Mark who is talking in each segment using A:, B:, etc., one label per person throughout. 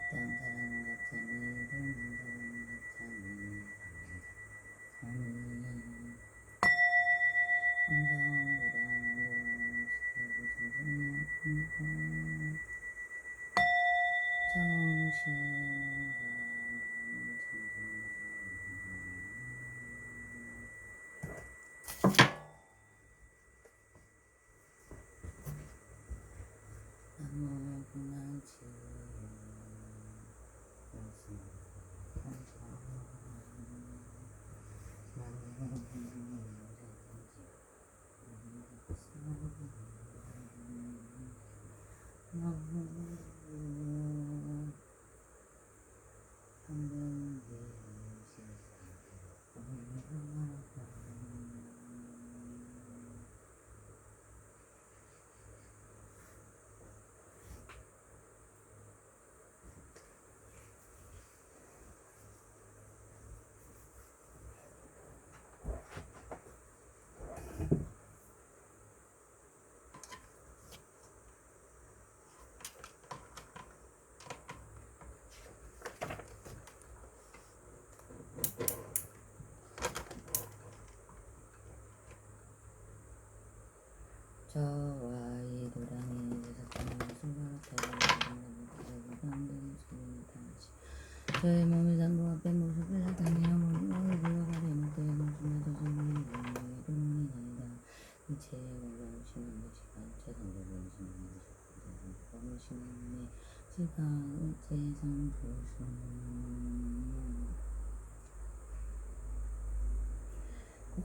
A: 땅 사랑은 가짜니 동양 사랑은 가짜니 함정도량 시대고 정성이 아픈가 정신인가 나무구나지 저와 이 도량이 세상을 숨가락하고 저의 몸이 담보 앞에 모습을 하다니 몸을 비워가려 못해 모습마저 정말 이름이 아니다 이체의 공간을 심는 시간 최상적으로 심는 시간 심는 시간 세상 조심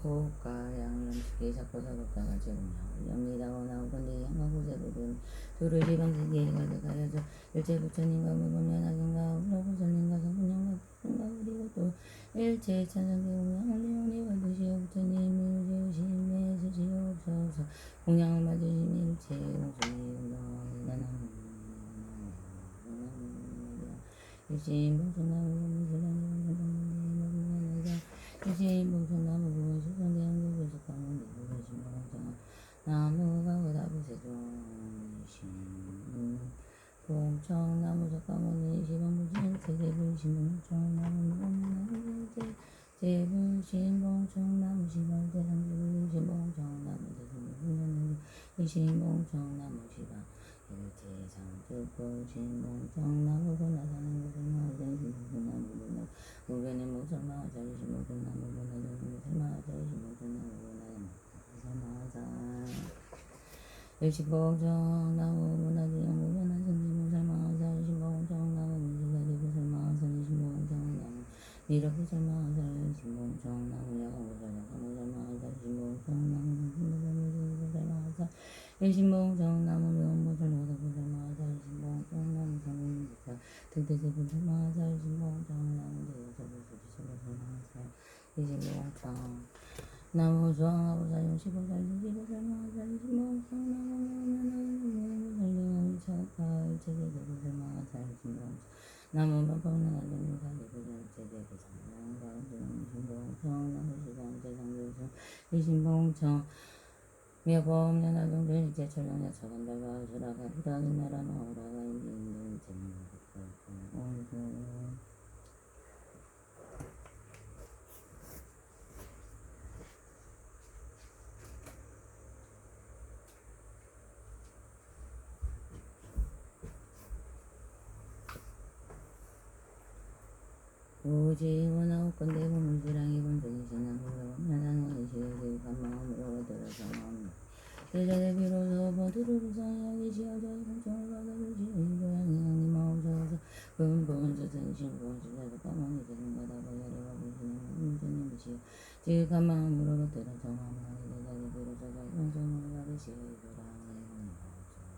A: 고가 양념식이 작고작업다가 제공하고 영리다고 나오건대 양가구제로는 조르지 방식이 가져가야죠 일체 부처님과 무분면 하경가 우라고설님과 성분양과 부분과 그리고 또 일체 찬성대 공양을 리온이와 드시오 부처님 유지우심에 쓰시옵소서 공양을 받으시면 일체 공손이 운동하는 일심봉송나무 일심봉송나무 수성대한국에서 방문되고 계신 방송은 나무가 오다부세종이신 봉청나무 석가모니 시방부신 세계불신봉청나무 제불신봉청나무 시방대상주불신봉청나무 대승불신봉청나무 일심봉청나무 시방 일체상주불신봉청나무 고나사는 고생마하자이신봉청나무 고나 무변의 목설마 자이신봉청나무 고나자는 목설마 자이신봉청나무 고나자는 목설마자 일심봉청나무 고나지영 무변한 선지봉설마 자이신봉청나무 무지자리 보설마 선지신봉청나무 미륵보설마 자이신봉청나무 야간보설마 자이신봉청나무 무지보설마 자 일심봉청나무 명보설마 보설마 자이신봉청나무 성인지사 등대제보설마 자이신봉청나무 대여설보설마 자 일심봉청 나무 수왕하보사 용시보살 유지보설마 자이신봉청나무 명면하는 무설령 일체계보설마 자이신봉청 나무 법법능한 정무사 대보설 제대보설마 일심봉청 나무 시방제상조성 일심봉청 미어법년 아동들 일제 철령야 서간달과 수라가 부당인 나라 나오라가 인기인들 제명하고 오지 원하고 건대 보물지랑이 본전이 신나무로 나라는 의시의 간마음으로 들어서 대자대 비로소 모두를 상하게 지어져야 공정을 받아주시니 고향이 형님 마오셔서 근본조선 신본주자도 까마니 되는가다 보여리와 보시는 문주님이시여 지극한 마음으로 들어서 정함하니 대자대 비로소 공정을 받으시니 고향이 형님 마오셔서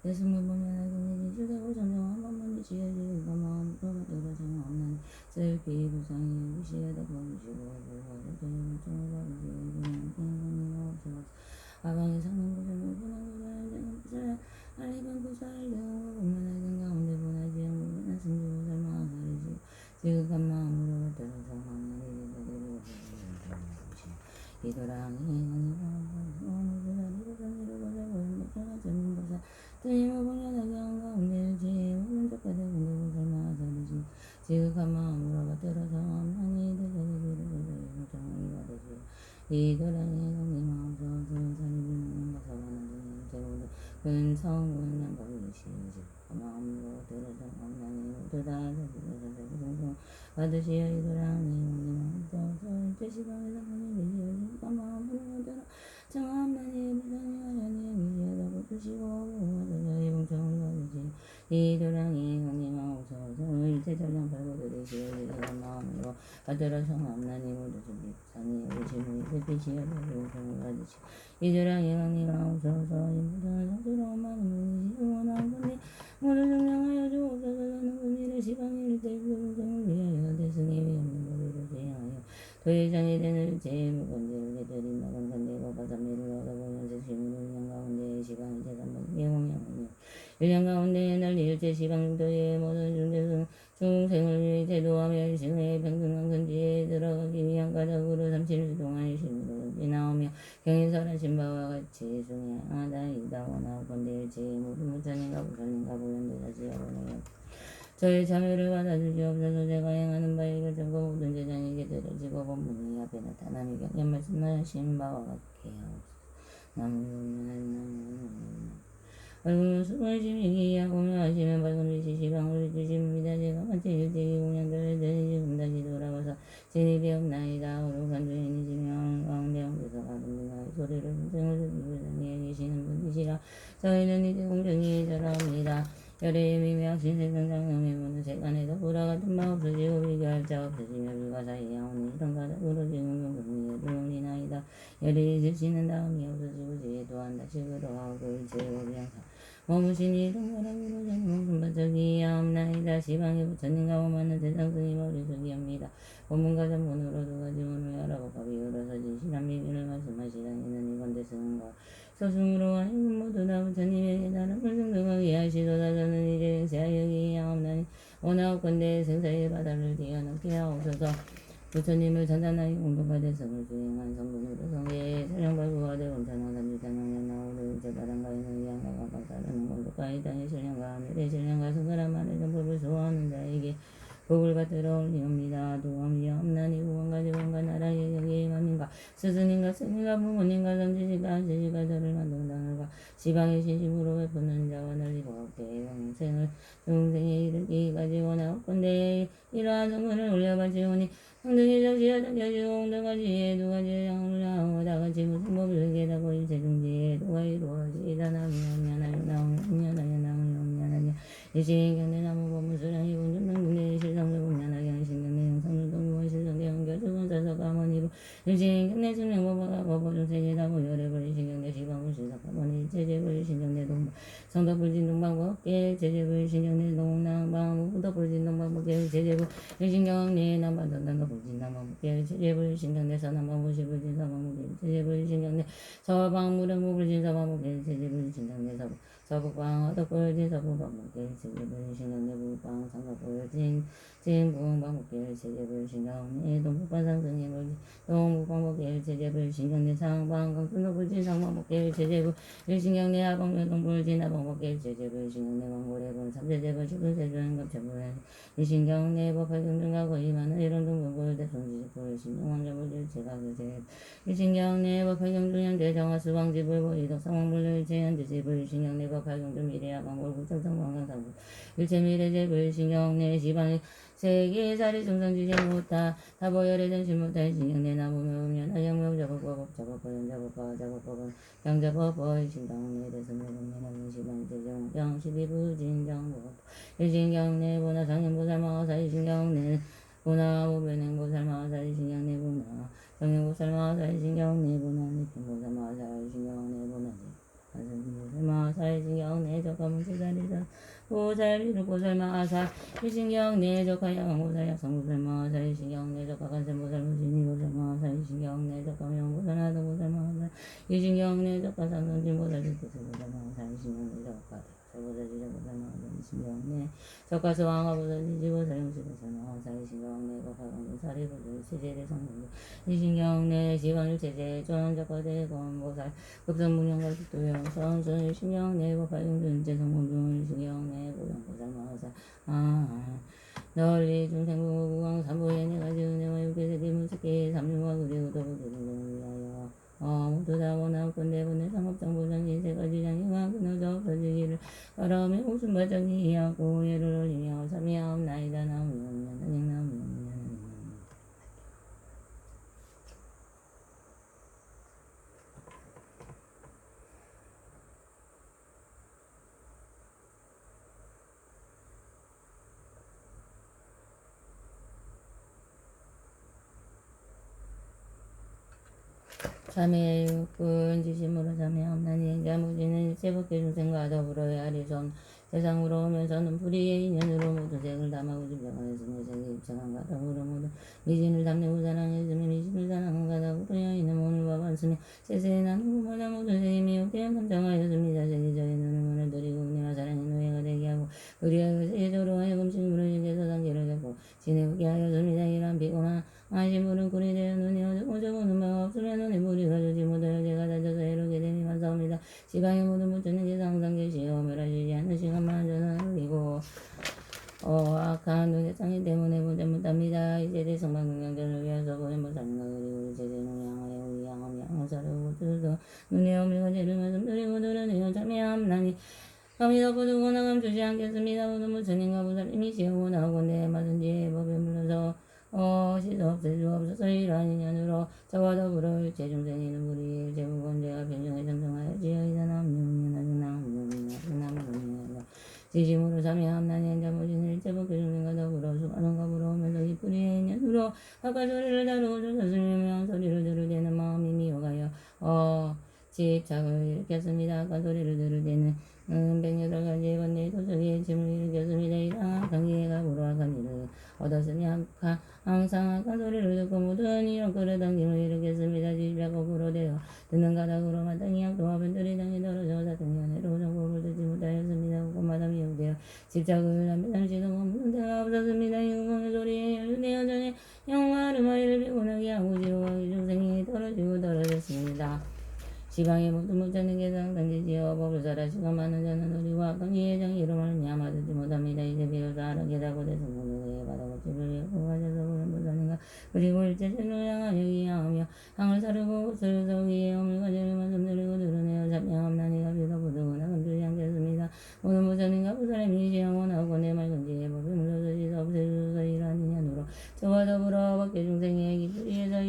A: 예수님 보면 하기니 주되고 전정한 법문이 지어지가 마음으로 들어서 없는 슬피 부상이 위시에다 보시고 보호를 되는 정을 받으시니 형님 마오셔서 아방에 사는 곳을 무분한 곳을 되는 곳을 알리ban 곳을 영어 공면하는 가운데 보나지 영문한 승주 설마 가리지 지극한 마음으로 들어서 마음을 이르되고 이도랑이 오늘은 이곳은 이루어져 오늘은 전문보사 뜨임을 공연하게 한 가운데 지 오른쪽까지 공부고 설마 지극한 마음으로 받들어서 엄나니 대전의 정이 받으시오. 이도량의 성님하옵소서. 사리비는 가사바나는 제고도 근 성은 양법이시오. 마음으로 들어서 엄나니 모두다 자기가 받으시오. 이도량의 성님하옵소서. 일제 시간에 상관이 미시오. 마음으로 들어 정엄나니 부산이 하려니 미시오다 붙으시고 와드셔 이봉청을 받으시오. 이도량의 성님하옵소서. 일제 전량 발고들이시오. 이도량 마음으로 받들어서 엄나니 모두시 산이 의심을 햇빛이여 이봉청을 받으시오. 이도량의 성님하옵소서. 이무선 성스러운 마음을 원하는 건데 모두 증명하여 주옵소서. 저는 군일의 시방일 때 이봉청을 위하여 대승의 위없는 법으로 수행하여 도의장이 되는 제무건대를 개들인 나간 건대고 바삼미를 얻어보면 세심으로 일년 가운데의 시방이 제삼번 예공양이요 일년 가운데에 날리 일제 시방도의 모든 중생을 위해 제도하며 일신의 평등한 근지에 들어가기 위한 가닥으로 37일 동안 일신으로 지나오며 경인설한 신바와 같이 숭행하다이다 원하고 건대의 제무부 무천인가 부천인가 보현대자 지어보내요. 저의 자매를 받아주시옵소서. 제가 행하는 바에 결정과 모든 제자에게 들어지고 본문이 앞에 나타남이 경연 말씀하신 바와 같게 하옵소서. 얼굴은 수고하심이 하고며 하시면 밝은빛이 시방으로 주십니다. 제가 마치 일제기 공양들을 지금다시 돌아와서 진입이 없나이다. 오룩한 주인이시며 가운데 엉켜서 가슴과 소리를 분생을 듣고 자리에 계시는 분이시라. 저희는 이제 공정이 절하옵니다. 열의 미명신 생성장염의 문은 세간에서 보라 같은 바 없어지고 비교할 자 없어지며 불가사의 야오니 이런 가닥으로 지금 용금이 열을올리나이다. 열의 있으시는 다음이 없어지고 지혜 또한 다시 그러하고 일체의 오비양사 머무시니 이런 가락으로 저는 금반짝이 야옵나이다. 시방에 부처님과 오만은 대상승이 머리속이옵니다. 본문과 전문으로 두 가지 문을 알아보고 비유로서 진실한 비밀을 말씀하시다니는 이건 대승과 소승으로 하여금 모두 다 부처님에게 다름을 등등하게 하시도다. 저는 이제 행세하여기 하옵나니 원하옵건대 생사의 바다를 뛰어넘게 하옵소서. 부처님을 전단하여 공동과 대성을 수행한 성분으로 성계에 설령발구가 되온 찬왕삼주 찬왕년 나오를 제바람가에는 이양가가 감사하는 공덕과 이 땅의 신령과 하늘의 신령과 성결한 말의 정법을 소화하는 자에게 복을 받들어 올리옵니다. 도움이 없나니 구원과 지원과 나라의 여기에 만민과 스승님과 스님과 부모님과 성지시가 지시가 저를 만든 당을과 시방의 신심으로 베푸는 자와 널리 고맙게 영생을 중생에 이르기까지 원하옵건대 이러한 성분을 올려바치오니 성등의 정시여 정겨지고 옹등가지에 두가지의 양을 하고 다같이 무슨 법을 깨닫고 일체중지에 도가 이루어지이다. 나무 엄냐나요 나무 엄냐나요 나무 엄냐나요 일시의 경내나무 법무수량이 본전당군대의 실성을 엄냐나요 양신경내 영상물동무원 실성대 연결주원 사석가머니로 일시의 경내 증명법화가 법보중생이다. 무열의벌 일신경내 시방을 실석가머니 일체제벌 일신경내 동방 성덕불진동방법계 제제벌 일신경내 동남방 무덕불진동방법계 일체제벌 일신경내 남반전당가 불진남방법계 일체제벌 일신경내 서남방무시불진사방법계 일체제벌 일신경내 서방무령무불진사방법계 일체제벌 일신경내 서북방 어덕불진 서북방법계 일체제벌 일신경내 북방 상덕불진 진부방법계 일체제벌 일신경내 동북반상승의 멀지 동북방법계 일체제벌 일신경내 상방 강순덕불진 상방법계 일체제벌 일신경내 하방면동불진 하방법계 일체제벌 일신경내 왕고래본 삼세제벌 주근세조행 갑자불 일신경내 법화경중가고 이만은 이런동불 대성지지불 일신경왕자불 일체가교제 일신경내 법화경중양 대정화수방지불 보이덕 상황불 일체현지지불 일신경내 법화경중 미래하방불 국정성광강상불 일체미래제불 일신경내 시방의 세계사리 중성지제 못하 타보열의 전신 못하 일신경내 나무묘면 하영묘 작업법 작업법 연작업법 작업법은 양자법법 일신경내 대승내동면하는 시방제정 영시비부진정법 일신경내 보나 상인보살마하사 일신경내 보나 오변행보살마하사 일신경내 보나 정행보살마하사 일신경내 보나 니편보살마하사 일신경내 보나 보살마하사 일신경내 적가문세자리다 보살비루 보살마하사 일신경내 적가양보살 약성보살마하사 일신경내 적가간센보살무진이 보살마하사 일신경내 적가명보살하동보살마하사 일신경내 적가상성진보살비토세보살마하사 일신경내 적가다 보살지보살마하사 일신경내 적가수왕하보살지보살용시보살마하사 일신경내 법화강사리보살 세제대성공부 일신경내 지방일체제 전적과대건보살 급선문영과 tuk도영성선 일신경내 법화용준제성공중 일신경내 보영보살마하사 널리 중생부구광 삼보에 네가지 은혜와 육계세계 무스케 삼중과 그리고 도부기를 위하여 모두 다 원하고 건대군의 상업정보장인 세가지 장애가 끊어져 없어지기를 바라며 웃음바짝이 하고 예를 올리며 삼위하옵나이다. 나오면 나오면 참회의 육군 지심으로 참회하옵나니 행자무지는 일체법계 중생과 더불어야 하리손 세상으로 오면서는 불의의 인연으로 모두 색을 담아고 집정하였으니 색이 입장한가 더불어 모두 미진을 담내고 사랑했으며 미진을 사랑한가 더불어 여인은 오늘 와봤으며 세세에 나누고 마다 모두 색이 미혹되어 감정하였습니다. 색이 저의 눈을 문을 들이고 은혜와 사랑의 노예가 되게 하고 그리하여 세조로 하여금 식물을 인해서 단계를 잡고 지내게 하였습니다. 이란 비거나 안심물은 꿀이 되어 눈이 어두워져보는 바가 없으면 눈에 물이 가져지 못하여 제가 다져서 해로게 되니 감사합니다. 지방의 모든 부처님께서 항상 계시어 멸하시지 않는 시간만 전하 흘리고 악한 눈의 상인 때문에 보지 못합니다. 이제 대성만 긍정전을 위해서 보현보살인가 그리고 제대로 향하여 우리 양엄 양사를 들어서 눈에 어미가 죄를 말씀드리고 드러내어 참여함나니 감히 덮어두고 나감 주지 않겠습니다. 모든 부처님과 보살님이 시험고 나오건대 마든지 법에 물러서 시도 없애주옵소서. 이러한 인연으로 저와 더불어 일체 중생이 눈물이 제국은 제가 변정에 정정하여지어이다. 남용민나중남용민나중남용민나중 지심으로 참여함나니 행자모진 일체법계 중생과 더불어 수많은 감으로 오면서 이뿌리의 인연으로 아까 소리를 다루고 조사스며 소리를 들을 때는 마음이 미혹하여 집착을 일으켰습니다. 아까 소리를 들을 때는 108가지의 번뇌 도적의 짐을 일으켰습니다. 이러한 강기회가 불화한 일을 얻었으니 항상 악한 소리를 듣고 모든 이런 끌어당김을 일으켰습니다. 집착으로 되어 듣는 가닥으로 마땅히 악도와 변들이 당에 떨어져 사등이 아내로 정보를 듣지 못하였습니다. 그곳마다 미혹되어 집착을 하며 잠시도 머무는 데가 없었습니다. 이구멍의 소리에 열내어 전에 영과 아르마이를 피곤하게 하고 지옥의 중생이 떨어졌습니다. 지방의 모든 부처님께서 항상 계시어 법을 살아시고 많은 자는 우리와 악한 이해장 이름을 미야마 듣지 못합니다. 이제 비로소 알아게다고 대성문을 받아고 집을 잃고 가셔서 보는 부처님과 그리고 일체 세를 향하여 이하하며 향을 사르고 옷을 서 위에 어물과 죄를 말씀드리고 드러내어 잡냐함나니가 비도 부르거나 금주지 않겠습니다. 모든 부처님과 부처님이 시하고 나오고 내 맑은 지혜 법을 물러서 시서 없애주소서. 이러한 인연으로 저와 더불어 밖에 중생의 기쁘리에서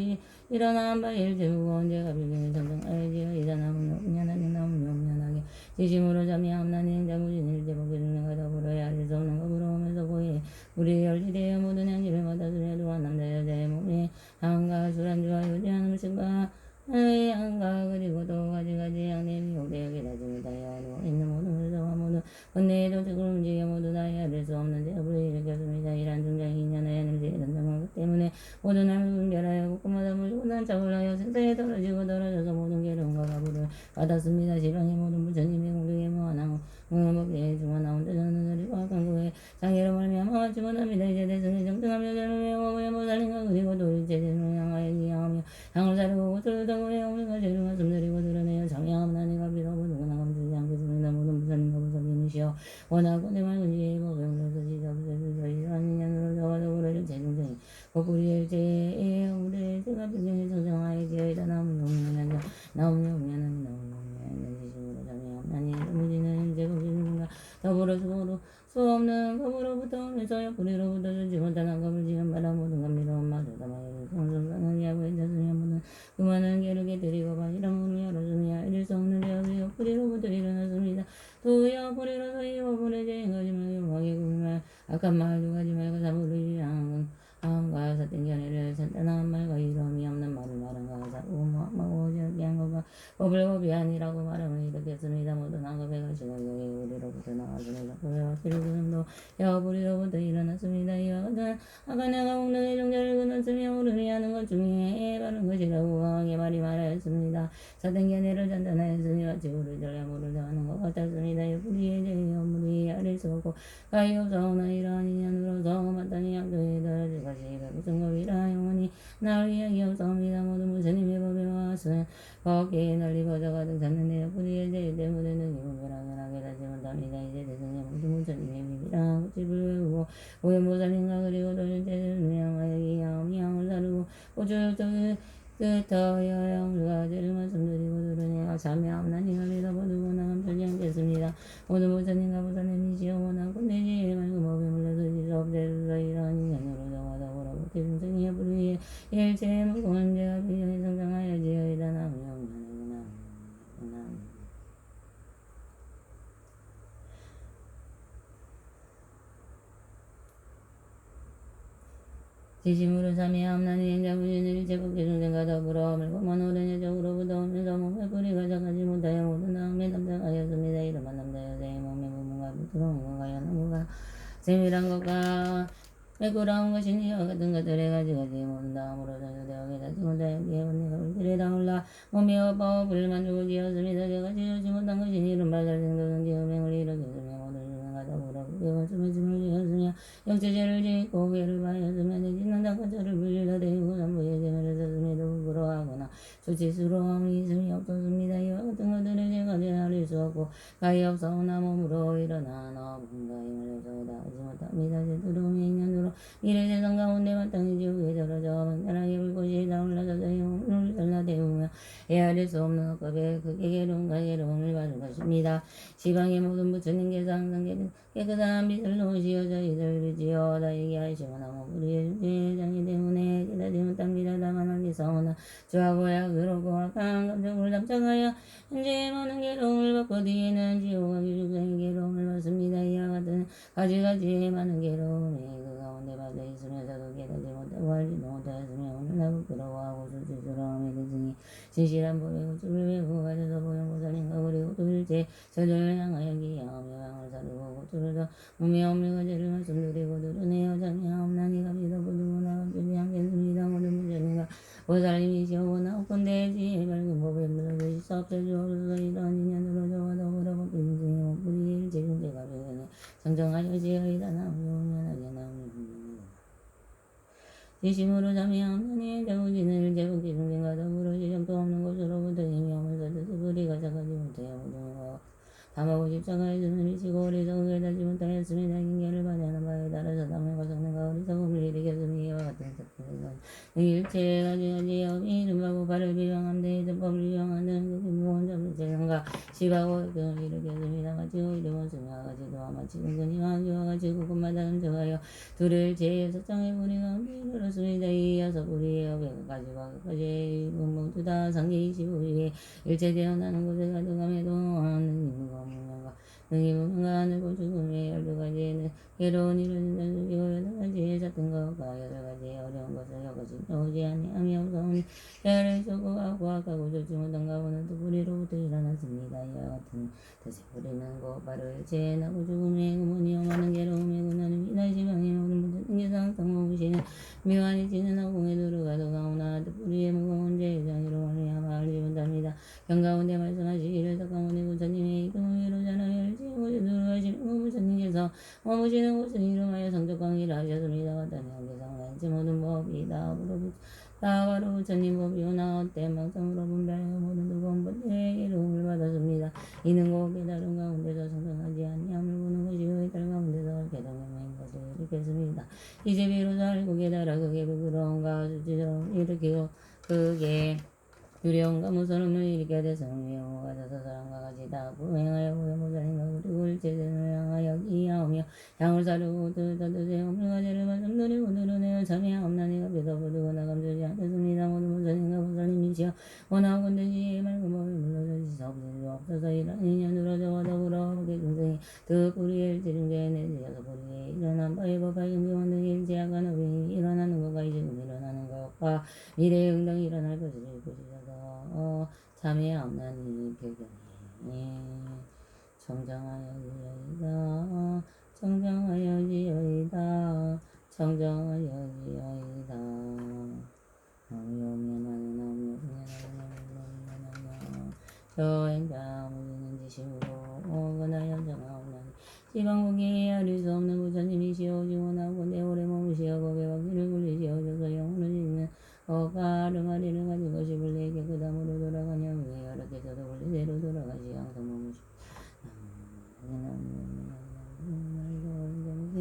A: 일어난 바일 제후고 언제가 빌경을 정정하여지어 이자 나무냐나무냐나무냐나게 지심으로 잠이함나니 행자무진 일제법계 중생과 더불어야 할 수 없는 법으로 오면서 보이 우리 열지되어 모든 향기를 받아들여 두한 남자 여자의 몸에 향과 술안주와 요지한 음식과 향과 그리고 또 가지가지 향냄이 오대하게 다지 못하여 누워있는 모든 회사와 모든 번뇌의 도적을 움직여 모두 다 헤아릴 수 없는 제업을 일으켰습니다. 이란 중장이 인연하여 냄새에 던져간 것 때문에 모든 하늘 분별하여 곳곳마다 물고 난착을 하여 생사에 떨어지고 떨어져서 모든 괴로움과 가부를 받았습니다. 지방의 모든 부처님의 공덕에 무한하고 법계에 중한하온 뜻하는 소리와 악한 그의 장애로 말미암아 받지 못합니다. 이제 대승의 정등하며 저를 외워 보살인가 그리고 또 일체 대승을 향하여 기하며 향을 사르고 옷을 타고 외우며 죄를 말씀드리고 드러내어 장애하옵나니가 비로고 누구나 감추지 않겠습니다. 모든 부처님과 부처님이시여 원하고 내 맑은 지혜의 법에 물러서 지저분해서 이러한 인연으로 저와 더불어 일체 중생이 거꾸리 일체의 우리 일체가 변경에 정정하여지어이다. 나무용면한자 나무용면한 나무용면한 지심으로 장애하옵나니 무지는 일체 법계중생과 더불어 수 없는 법으로부터 오면서 옆구리로부터 주지 못한 악업을 지은 바라 모든 감미로운 말을 담아이를 성성상은 야구에 졌으며 모든 그 많은 게르게 드리고 바이라문을 열어주며 이를 수 없는 죄업이 옆구리로부터 일어났습니다. 또 옆구리로서 이 법을 죄인가지 말고 용하게 구분할 악한 말도 하지 말고 사부를 항과 사된 견해를 산단한 말과 이름이 없는 말을 말한 것과 사고하고 저기 한 것과 법을 법이 아니라고 말함을 일으켰습니다. 모든 악업에 가시고 여기 우리로부터 나왔습니다. 그와 기록은도 여부리로부터 일어났습니다. 이와 같은 악한 내가 공덕의 종자를 끊었으며 오름이 하는 것 중에 바른 것이라고 강하게 말하였습니다. 사된 견해를 잔단하였으니 같이 우를 전략으로 정하는 것 같았습니다. 여부리의 죄의 업무리 아릴 수 없고 가히 없사오나 이러한 인연으로서 마땅히 약도에 떨어질 것이 무슨 법이라 영원히 나를 이야기 없사옵니다. 모든 부처님의 법에 와서 법계에 널리 거저가 등잡는데 뿌리의 죄 때문에 능히 분별하게 다시 못합니다. 이제 대승의 모든 부처님의 비밀한 꽃집을 외우고 사르고 오연보살님과 그리고 도일제를 향하여 이하오미 향을 사르고 오주역적을 뜻하여 양주가 제를 말씀드리고 들으니 참여함나니가 믿어보두고 나감편지 않겠습니다. 모든 보살님과 보살님이시여 원하고 내지 말고 법에 물러서 지수업제로서 이러한 인연으로 정하다고라 못해 중생이 불위에 일체의 무거운 죄가 비전히 성장하여 지어이다 나무영나무나 지심으로 참여함나니 행자부진을 제국계 중생과 더불어 물고만 오랜 여적으로부터 오면서 몸에 뿌리 가져가지 못하여 모든 다음에 남자하였습니다. 이름한 남자 여자의 몸에 무문과 들어온 것과 연나무가 세밀한 것과 매끄러운 것이니 이와 같은 것들에 가지가지 모든 다음으로 전수되어 깨닫지 못하여 여기에 언니가 울길에 다올라 몸이 아파와 불을 만들고 지었습니다. 제가 지어지 못한 것이니 이른바 살생도는 지음행을 일으켰으며 모든 중생과 더불어 그게 원수매심을 지었으며 역제죄를 짓고 괴를 바였으며 내지는 닭가자를 불리다 대고 삼부의 재물을 썼음에도 부끄러워하거나 수치스러움이 있음이 없었습니다. 이와 같은 것들을 제가 제할릴 수 없고 가히 없사오나 몸으로 일어나 뭔가 힘을 내서다 하지 못합니다. 제 두려움의 인연으로 이래 세상 가운데 마땅히 지옥에 떨어져 망나라게 불꽃이 타올라서서 영혼을 잘라대우며 헤아릴 수 없는 억압에 크게 괴로움과 괴로움을 받을 것입니다. 시방의 모든 부처님께서 항상 깨끗한 빛을 놓으시어 저희들 비지어 다이게 하시거나 우리의 중생의 장이 때문에 깨닫지 못합니다. 다만 하기사오나 주하고야 그러고 악한 감정을 담착하여 현재 많은 괴로움을 받고 뒤에는 지옥과 기죽생의 괴로움을 받습니다. 이와 같은 가지가지의 많은 괴로움에 그 가운데 받아 있으면서도 깨닫지 못하고 알지도 못하였으며 오늘날 부끄러워하고 수치스러움에 대승이 진실한 법의 고집을 메고 가져서 보현보살님과 그리고 또 일제 저절을 향하여 기하오며 양을 사르고 고투를 더 몸에 없는 것을 말씀드리고 들으네요. 참여하옵나니가 믿어보두고 나감주지 않겠습니다. 모든 문제님과 보살님이시여 원하옵건대 지혜 밝은 법에 물러서 사업자주옵소서. 이러한 인연으로 저와 더불어 법기 중생의 몸뿌리 일제 중제가 배우네 성정하여 지어이다 나오면하게 나오면 지심으로 참여하옵나니 자우진을 제국기 중생과 더불어 지점도 없는 곳으로부터 힘이 오면서도 스불이 가져가지 못해요. 모든 거 담하고 십자가에 눈을 미치고 어리석게 달지 못하였습니다. 인계를 받아하는 바에 따라서 담을과 성능과 어리석음을 일으켰으니 이와 같은 작품은 일체에 가지가지 여기 이름하고 발을 비방함대 이등법을 비방하는 그 무언 점세상과 시바고 역경을 일으켰습니다. 마치 오히려 원수와 같이도와 마치 근근이와 한지와 같이 그곳마다 흠정하여 둘을 제에서 장의 뿌리 가운데 이르렀습니다. 이어서 뿌리의 어배가 가지와 끝까지 모두 다 상계 25위에 일체되어 나는 곳에 가져감에도 하는 이무가 무명과 능이 무명과 하늘고 죽음의 12가지에는 괴로운 일은 전수기고 8가지의 잦은 것과 8가지의 어려운 것을 여것이 오지 아니함이 없사오니 대화를 쏘고하고 악하고 좋지 못한 가보는 또 뿌리로부터 일어났습니다. 이와 같은 뜻의 뿌리는 곧바로 일체나고 죽음의 구문이요 많은 괴로움의 고난입니다. 시방의 모든 모든 계상 상모무시는 묘한이 지는 허공에 들어가도 가오나 뿌리의 무거운 죄장이로 말미암아 알지 못합니다. 경가운데 말씀하시기를 석가모니 부처님의 이금의로 자나를 지고 들어가시는 부처님께서 머무시는 곳을 이름하여 성적광이라 하셨습니다. 어떤 형계상나 인체 모든 법이 다바로 부처님 법이오나 헛된 망상으로 분별하여 모든 두꺼운 번뇌의 괴로움을 받았습니다. 이는 곧 깨달음 가운데서 성장하지 아니함을 보는 것이요 깨달음 가운데서 깨달음인 것을 일으켰습니다. 이제 비로소 알고 깨달아 그게 부끄러움과 수치스러움을 일으키고 그게 두려움과 무서움을 일으켜 대성의 영호가 되서 사람과 같이 다 구행하여 보현보살님과 그리고 일체전을 향하여 기하오며 향을 사르고 뜻하듯이 오물과제를 말씀드리고 들으내어 참여하옵나니가 믿어보두고 나감주지 않겠습니다. 모든 보살님과 보살님이시여 원하건대 지혜의 맑은 법을 물러서 지사옵소서. 없어서 이런 인연으로 저와 더불어 법계 중생이 그 뿌리에 일체 중생에 내지어서 뿌리에 일어난 바의 법과 경경원 등의 일체약한 어빙이 일어나는 것과 이제 일어나는 것과 미래에 응당이 일어날 것을 보시소서. 참여하옵나니 표경에 청정하여 지어이다 청정하여 지어이다 청정하여 지어이다 나무요면하는 저행자 무기는 지심으로 오거나여 정하옵나니 지방국에 알릴 수 없는 부처님이시여 지원하고 내 오래 머무시어 법의 vak지를 굴리시어줘서 영혼을 잃는 어가 아르마리를 가지고 싶을래 깨끗함으로 돌아가냐며 여러 개서도 원래대로 돌아가시 항상 머무시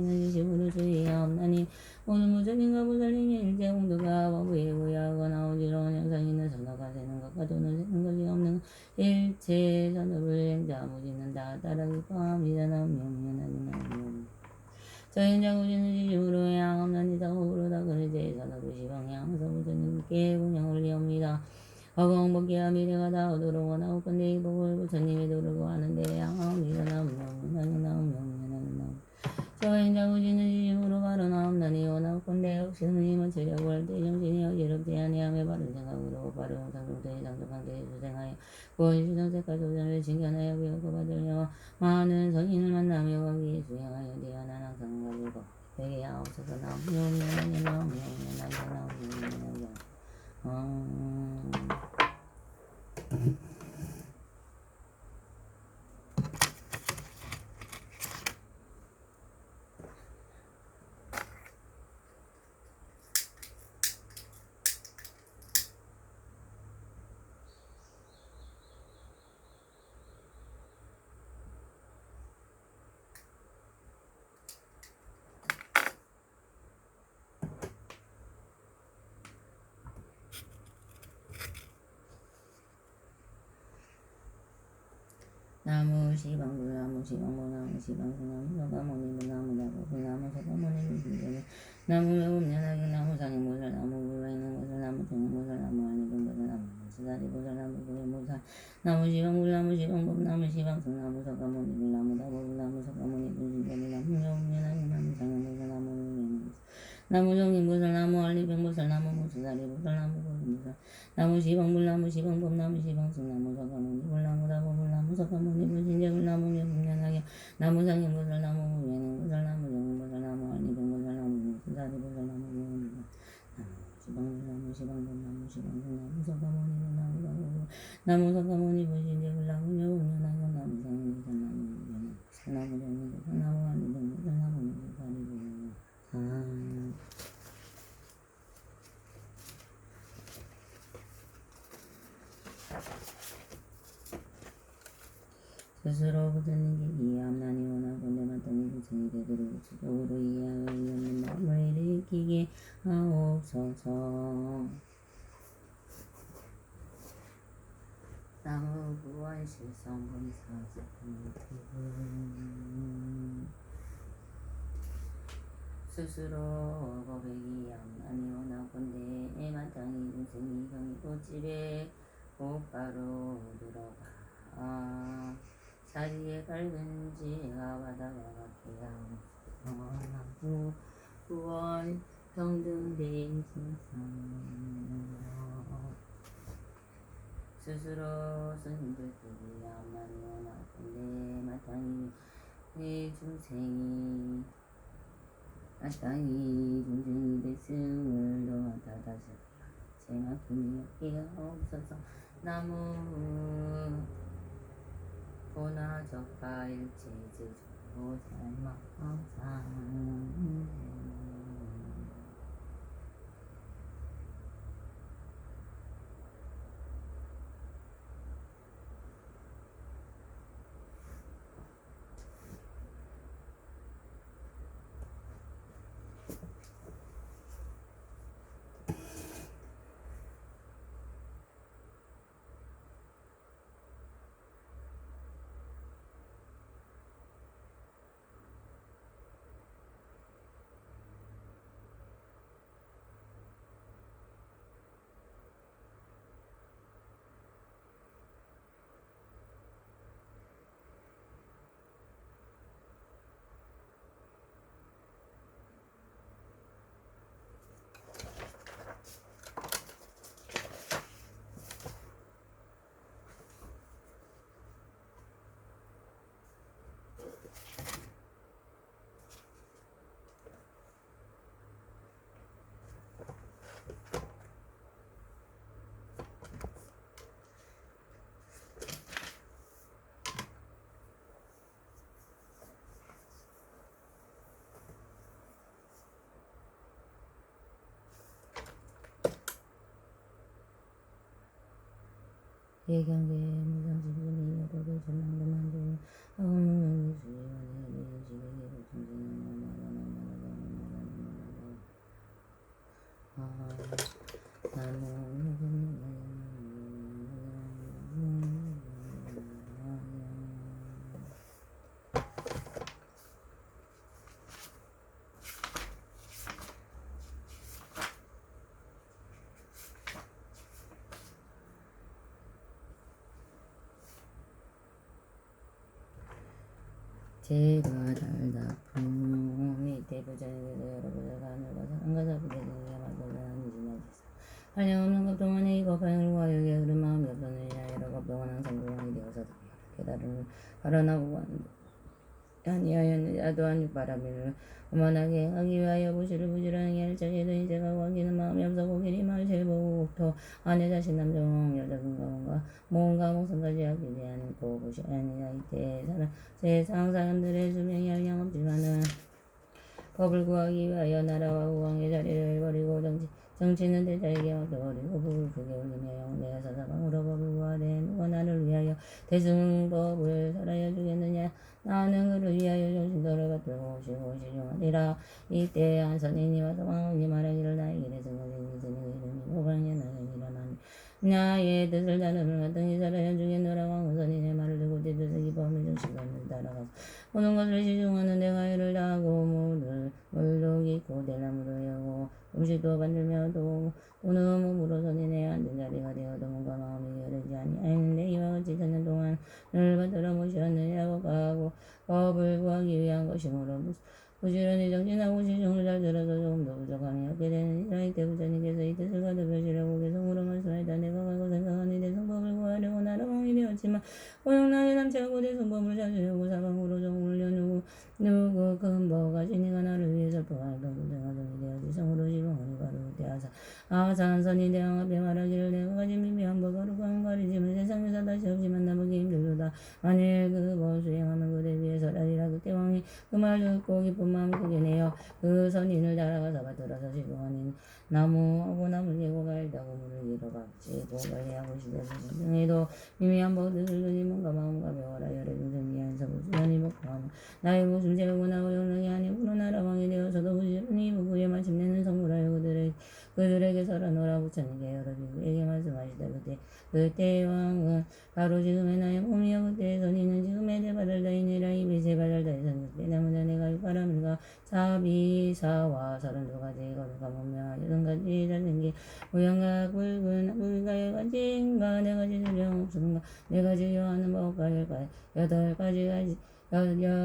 A: 자고지는 지식으로 주의하옵나니 오늘 무적인가 보살님이 일제 공도가 와부에 고야하거나 어지러운 형상이 있는 선어가 되는 것과 돈을 세는 것이 없는 일체 선업을 행자 무지는 다 따르기과 미련함 명면하기나 저인자고지는 지식으로 향없나니다 호로다 그러제 선업을 시방향서 부처님께 공양을 리옵니다. 어공복기와 미래가 다 얻도록 원하고 건데 이 복을 부처님이 도르고 하는데 양하옵 미련함 명면하기나 저인자고지는 지식으로 발언하옵나니 원하고 건데 혹시 스님은 제려고 할 때 정신이 어지럽지 아니하며 바른 생각으로 바른 상승대에 장족한데 수생하여 구원이 수상세까지 오전을 징견하여 비옥고 받으려고 많은 성인을 만나며 거기에 수행하여 대하나 항상 가지고 베개 아홉서서 나오면 나오면 나무 시방불 나무 시방보 나무 시방수 나무 서가모니 나무 나무 나무 서가모니 불교는 나무 매운면하기 나무 상인보살 나무 불화있는 것을 나무 정보살 나무 아니든 것을 나무 수다리보살 나무 고해보살 나무 시방불 나무 시방법 나무 시방수 나무 서가모니 불 나무 다보불 나무 서가모니 불신법이 나무 매운면하기 나무 상인보살 나무 불화있는 것을 나무 정인보살 나무 알리병보살 나무 무수다리보살 나무 고해보살 나무 시방불 나무 시방법 나무 시방수 나무 서가모니 불 나무 다보불 나무 서가모니 불신법이 나무 매운면하기 나무 상인보살 나무 무예능보살 나무 정인보살 나무 알리병보살 나무 무수다리보살 나무 고해보살 시방불 나무 시방법 나무 시방수 나무 서가모니 불 나무 다보불 나무 서가모니 불신법이 나무 매운면하기 나무 상인보살 나무 무예능보살 나무 정인보살 나무 알리병보살 나무 무수다리보살 스스로 부처님께 이해함나니 원하고 내마땅히 부처님이 되도록 우체적으로 이해하여 이없는 마음을 일으키게 하옵소서. 나무 구원실성 본사사분 스스로 고백이 양만이 원하건대 애마땅히 인생이 경이 꽃집에 곧바로 들어가 자리에 밝은 지혜가 바다와 같게 하옵소서. 구원 평등된 세상 스스로 스님들끼리 양만이 원하건대 마땅히 중생이 됐음을 도와다다시 제만큼이 없게 하옵소서. 나무 보나 적가 일체제주로 잘마상 예경계 무상지분이 여도를 전망도 만들고 아무는 수행하는 지배계로 중생을 제가 달다 품이 대부전에서 여러분들과 하늘과 사랑과 사부대는 야마도라는 지나지사 한량없는 겁동안에 이거 바늘과 여기에 흐른 마음이 없었느냐 여러 겁동안 항상 고향이 되어서 깨달음을 바라나보고 하는데 아니하였느냐 야도한 육바람을 오만하게 하기 위하여 부실을 부지런하게 할 적에도 이제가 구하기는 마음이 없어 고길이 말실 보고 옥토 아내 자신 남정 여자분과 뭔가 목선까지 하기 위한 고부시 아니냐 이때 세상 사람들의 수명이 한량없지만은 법을 구하기 위하여 나라와 우왕의 자리를 버리고 정치는 대자에게 맡겨버리고 법을 크게 올리며 영내가 사사방으로 법을 구하되 누가 나를 위하여 대승법을 살아야 주겠느냐 나는 그를 위하여 정신도를 받들고 오시고 시중하리라 이때 한 선인이 와서 왕에게 말하기를 나에게 대승하니 이제는 이름이 오방의 나경이라만 나의 뜻을 다름을 마땅히 살아야 주겠노라 왕은 선인의 말을 듣고 내 뜻을 기뻐하며 정신을 따라가서 모든 것을 시중하는 내가 이를 다하고 물도 깊고 대나무도 여고 음식도 만들며 또는 몸으로 선인의 앉은 자리가 되어도 뭔가 마음이 여르지 아니하였는데 이와 같이 천년 동안을 받들어 모셨느냐고 하고 법을 구하기 위한 것이므로 부지런히 정진하고 시중을 잘 들어서 조금 더 부족함이 없게 되느니라 이때 부처님께서 이 뜻을 가득 펴시라고 개성으로 말씀하였다 내가 가고 생각하니 대성법을 구하려고 나라 왕이 되었지만 고용나게 남치하고 대성법을 찾으려고 사방으로 종을 여누고 누구 근버가 지니가 나를 위해 설법하는 동등하동이 되어지 성으로 지방하니 바로 대하사 아산선이 대왕 앞에 말하기를 내가 가진 미미한 법으로 가리지만 세상에서 다시 없이 만나보기 힘들도다 만일 그 법 수행하면 그대 위해 설하리라 그때 왕이 그 말 듣고 기쁜 마음 크게 내어 그 선인을 따라가서 받들어서 시공하니 나무하고 나물 개고 갈다고 물을 잃어박지 보관리하고 시대를 등에도 미미한 법들을 그니 뭔가 마음과 배워라 열의 등등 위한서 부지런히 먹고하며 나의 목숨 재우고 나와 영랑이 아니므로 나라 왕이 되어서도 부지런히 무구에 마침내는 성물하여 그들에게 설하노라 부처님께 여러 비구에게 말씀하시다 그때 왕은 바로 지금의 나의 몸이여 그때의 선인은 지금의 대바달다이니라 입이 제바달다의 선그때 나무자 내가 육바람일과 자비사와 32가지 거룩과 문명하여 30가지 잘생기 모양과 굵은 물과 10가지인가 4가지 주령 없음과 4가지 요하는 법과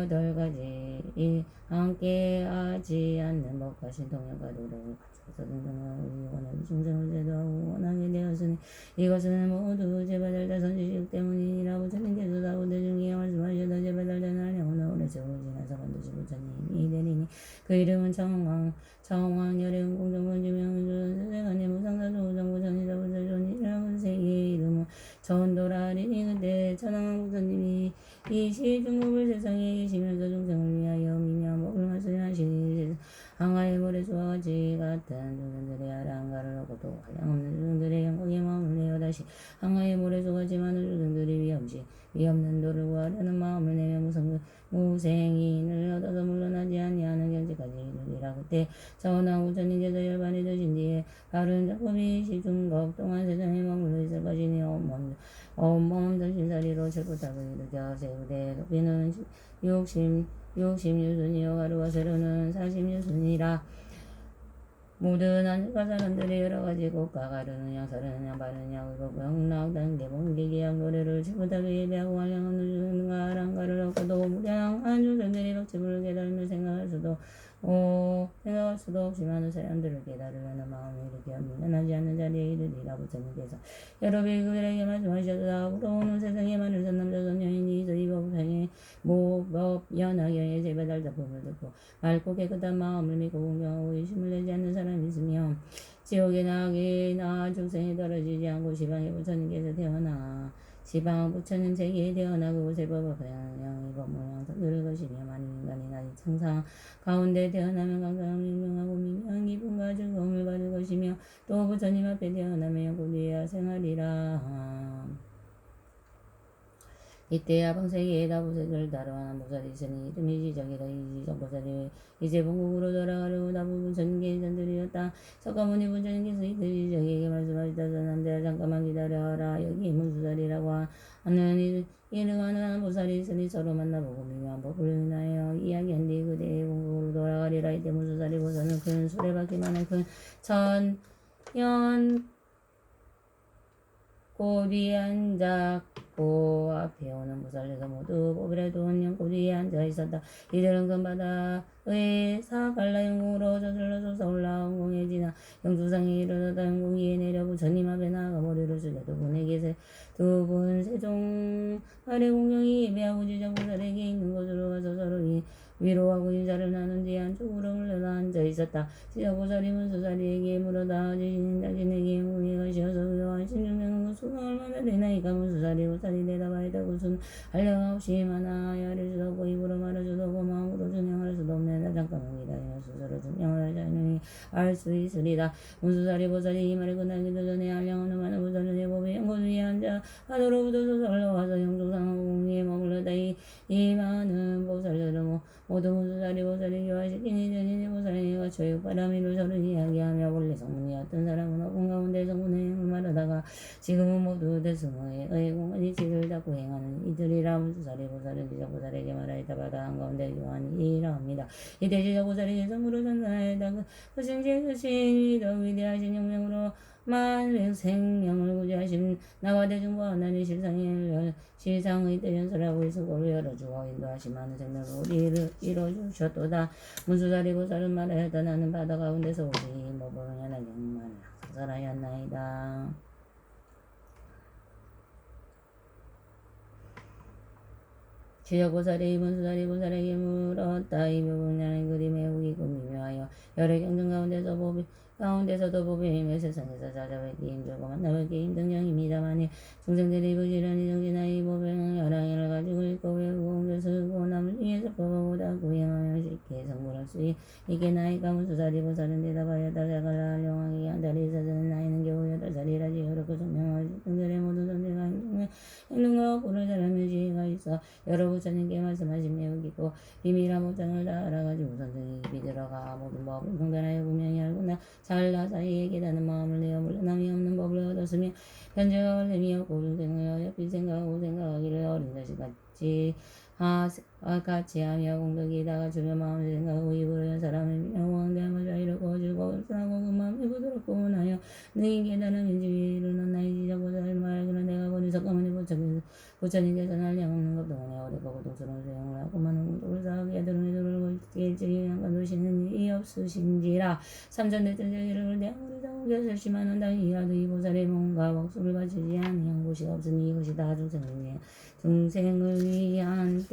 A: 8가지 이 함께하지 않는 법과 신통력과 노력을 갖춰서 등등하고 원하는 중생을 제도하고 원하게 되었으니 이것은 모두 제바달다 선지식 때문이니라 부처님께서 다우대 중에 말씀하셔도 제바달다는 한량은 오래 세월을 지나서 반드시 부처님이 되리니 그 이름은 청왕 열애은 공정은 지명은 세상안에 무상사조 우정부전이다 부처존이라는 세계의 이름은 전도라리니 그때 천왕 부처님이 이 시중법을 세상에 계시면서 중생을 위하여 미묘한 법을 말씀하시니 항아의 모래수와 같이 같은 중생들의 아랑가를 얻고 또 한량없는 중생들의 영광의 마음을 내어 다시 항아의 모래수와 같이 많은 중생들이 위없는 도를 구하려는 마음을 내며 무생인을 얻어서 물러나지 아니하는 경지까지 이르리라 그때 전왕 부처님께서 열반이 되신 뒤에 바른 작법이 시중법 동안 세상에 머물러 있을 것이니 온몸 전신사리로 철부탁을 일으켜 세우되 높이는 60유순이요 가루와 세로는 40유순이라 모든 하늘과 사람들의 여러가지 곡과 가르는 양 서르는 양 바르는 양 의복 영락 단계 봉기기 양 노래를 철부탁을 예배하고 한량없는 주승과 아랑가를 얻고도 무량한 주승들이 덕집을 깨달으며 생각할 수도 없이 많은 사람들을 깨달으려는 마음을 일으켜 미련하지 않는 자리에 이르리라 부처님께서 여러 비구들에게 말씀하셨다 부러우는 세상에 많은 선남자 선여인이 있어 이 법상에 모법 연하경에 제바달다 법을 듣고 맑고 깨끗한 마음을 믿고 공경하고 의심을 내지 않는 사람이 있으며 지옥에 나가나 중생에 떨어지지 않고 지방에 부처님께서 태어나 지방 부처님 세계에 태어나 그곳의 법을 양이 법을 항상 들을 것이며 많은 인간이 나이 청상 가운데 태어나면 강상하고 유명하고 미묘한 기쁨과 즐거움을 받을 것이며 또 부처님 앞에 태어나면 영국 위에 생활이라 이때 야방세계에 다부색을 다루하는 보살이 있으니 이름이 지적이다. 이 지적보살이 이제 본국으로 돌아가려고 다부 부처님께 전드리었다. 석가모니 부처님께서 이때 지적에게 말씀하시다. 사람들아 잠깐만 기다려라. 여기 문수살이라고 하는 이름하는 보살이 있으니 서로 만나보고 미묘한 법을 인하여 이야기한 뒤 그대의 본국으로 돌아가리라. 이때 문수살이고서는 큰 수레바퀴만한 큰 천연 꼬리에 앉았고 앞에 오는 무살리가 모두 보비라도 원령 꼬리에 앉아 있었다. 이들은 금바다의 사갈라 영궁으로 저절로 솟아올라온 공에 지나 영주상에 이르렀다. 영궁 위에 내려 부처님 앞에 나아가 머리를 숙여 두 분 세종 아래 공경이 예배하고 지정보살에게 있는 곳으로 가서 서로 위로하고 인사를 나눈 뒤에 한쪽으로 물러나 앉아 있었다. 지자보살이 문수사리에게 물어다 지신인 자신에게 영궁에 가시어서 위로하신 중생은 수는 얼마나 되나이까. 문수사리 보살이 대답하였다. 구수는 한량 없이 많아야 할 수도 없고 입으로 말할 수도 없고 마음으로 증명할 수도 없네. 잠깐만 기다리면 스스로 증명을 자연히 알 수 있으리다. 문수사리 보살이 이 말을 끝나기도 전에 한량 없는 많은 보살은 제법의 연꽃 위에 앉아 하도로부터 올라와서 영종상 위에 머물렀다. 이 많은 보살들은 모두 문수사리 보살이 교화시키니 전인이 보살에게 초육바라미를 서로 이야기하며 본래 성문이었던 사람은 어군 가운데 성문의 행을 말하다가 지금은 모두 대승의 공안이 지를 잡고 행하는 이들이라. 문수사리 보살은 지자보살에게 말하였다. 바다 한가운데 교환이라 합니다. 이때 지자보살이 성으로 전사하였다. 그 생신이 더 위대하신 영명으로 만백 생명을 구제하신 나와 대중과 하나님 실상의 대연설하고 이수고를 열어주어 인도하신 많은 생명을 우리를 이뤄주셨도다. 문수사리 보살은 말하였다. 나는 바다 가운데서 오직 모범을 연하게 만을 항상하였나이다. 지자보살이 문수사리 보살에게 물었다. 이 묘봉량의 그림의 우기고 미묘하여 여러 경전 가운데서도 법의 힘을 세상에서 찾아뵙기 힘들고 만나뵙기 힘든 영입니다만이 중생들이 부지런히 정진하여 이 법의 여랑이를 가지고 읽고 외우고 옮겨 쓰고 남을 위해서 법보다 구행하며 쉽게 성불할 수 있게 나이가. 문수사리 보살은 대답하였다. 자갈라 영왕이 한 달이 있어서는 나이는 겨우 8살이라지. 그렇고 성명할 중생들의 모든 존재가 행동과 꼴을 잘하며 지혜가 있어 여러 부처님께 말씀하신 매우 깊고 비밀한 목장을 다 알아가지고 선생이 깊이 들어가 모든 법을 통달하여 분명히 알구나. 잘나 사이에 깨닫는 마음을 내어 물러남이 없는 법을 얻었으며 현재가 원래미 없고 중생을 옆이 생각하고 생각하기를 어린 자식 같이 하며 공덕이 다가주며 마음을 생각하고 입으로 연 사람을 영광대하며 자유롭고 즐거운 싸고 그 마음이 부드럽고 원하여 능히 깨달은 인지위로는 나의 지자보살 말하기는 내가 보니 석가모니 부처님께서 날량 없는 것 동안에 어렵고 고통스러운 수행을 하고 많은 공덕을 쌓게 들으니 들고 일찍이 한간 도시는 이 없으신지라. 삼천대천제를 대하물이 자국에 설심하는 당이라도 이 보살의 몸과 목숨을 바치지 아니한 곳이 없으니 이것이 다 중생을 위한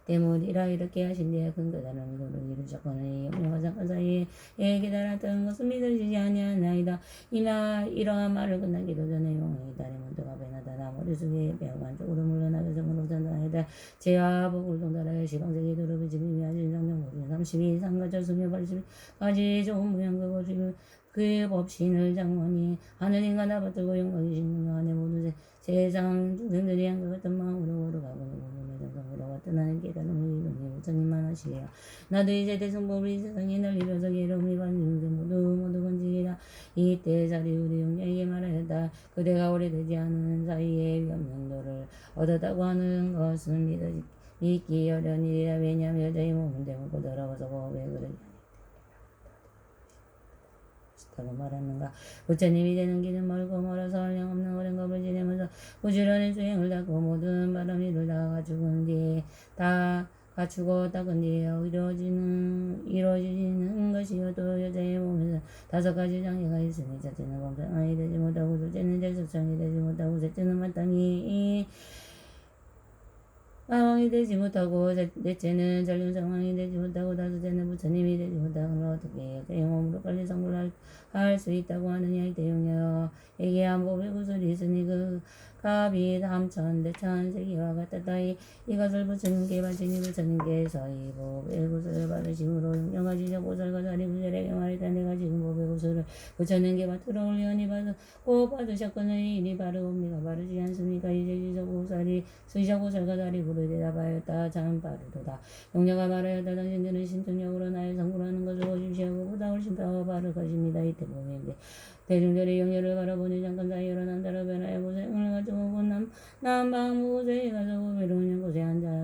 A: 때문이라. 이렇게 하신 뒤에 큰 깨달음이 도를 이루셨거니 영명과 잠깐 사이에 깨달았던 것은 믿어지지 아니하나이다. 이러한 말을 끝나기도 전에 용왕이 달의 문득 앞에 나타나 머릿속에 배우가 안쪽으로 물러나게 성으로 전달하였다. 제와 복을 동달하여 시방세계 도로비 지금이 아진 성명보증 32 상가절 수며 80까지 좋은 무양급 그 법신을 장원이 하늘인간 아버지고 영광이신 안에 모든 세상 중생들이 한것 같은 마음으로 걸어가고 몸의 정성으로 떠나는 깨달음을 이루니 부처님만 하시리라. 나도 이제 대승법을 이 세상에 널리면서 괴로움이 받는 중생 모두 건지리라. 이때 자리 우리 용녀에게 말하였다. 그대가 오래되지 않은 사이에 명령도를 얻었다고 하는 것은 믿기 어려운 일이라. 왜냐하면 여자의 몸은 대먹고 더러워서 법에 그러지 다고 말하는가. 부처님이 되는 길은 멀어서 한량없는 오랜 겁을 지내면서 부지런히 수행을 닦고 모든 바람이를 다 갖추고 닦은 뒤에 이루어지는 것이어도 여자의 몸에서 5가지 장애가 있으니 첫째는 범상이 되지 못하고 둘째는 절석상이 되지 못하고 셋째는 마땅히 상황이 되지 못하고 넷째는 전륜 상황이 되지 못하고 다섯째는 부처님이 되지 못하고 어떻게 그 영혼으로 빨리 성불할 수 있다고 하느냐. 이때 용녀에게 한 법의 구슬이 있으니 그 갑이 삼천 대천 세기와 같았다. 이것을 부처님께 바치니 부처님께서 이 법의 구슬을 받으심으로 용녀가 지자보살과 자리부처에게 말했다. 내가 지금 법의 구슬을 부처님께 받들어 올리오니 꼭 받으셨거늘 이리 바르옵니까. 바르지 않습니까. 이제 지자보살과 자리부를 대답하였다. 참 바르도다. 용녀가 말하였다. 당신들은 신통력으로 나의 성불하는 것을 보십시오. 그보다 훨씬 더 바를 것입니다. 이때 보면 대중들이 용녀를 바라보니 잠깐 사이로 남자로 변하여 고생을 가지고 남방 무곳에 가서 외로운 곳에 앉아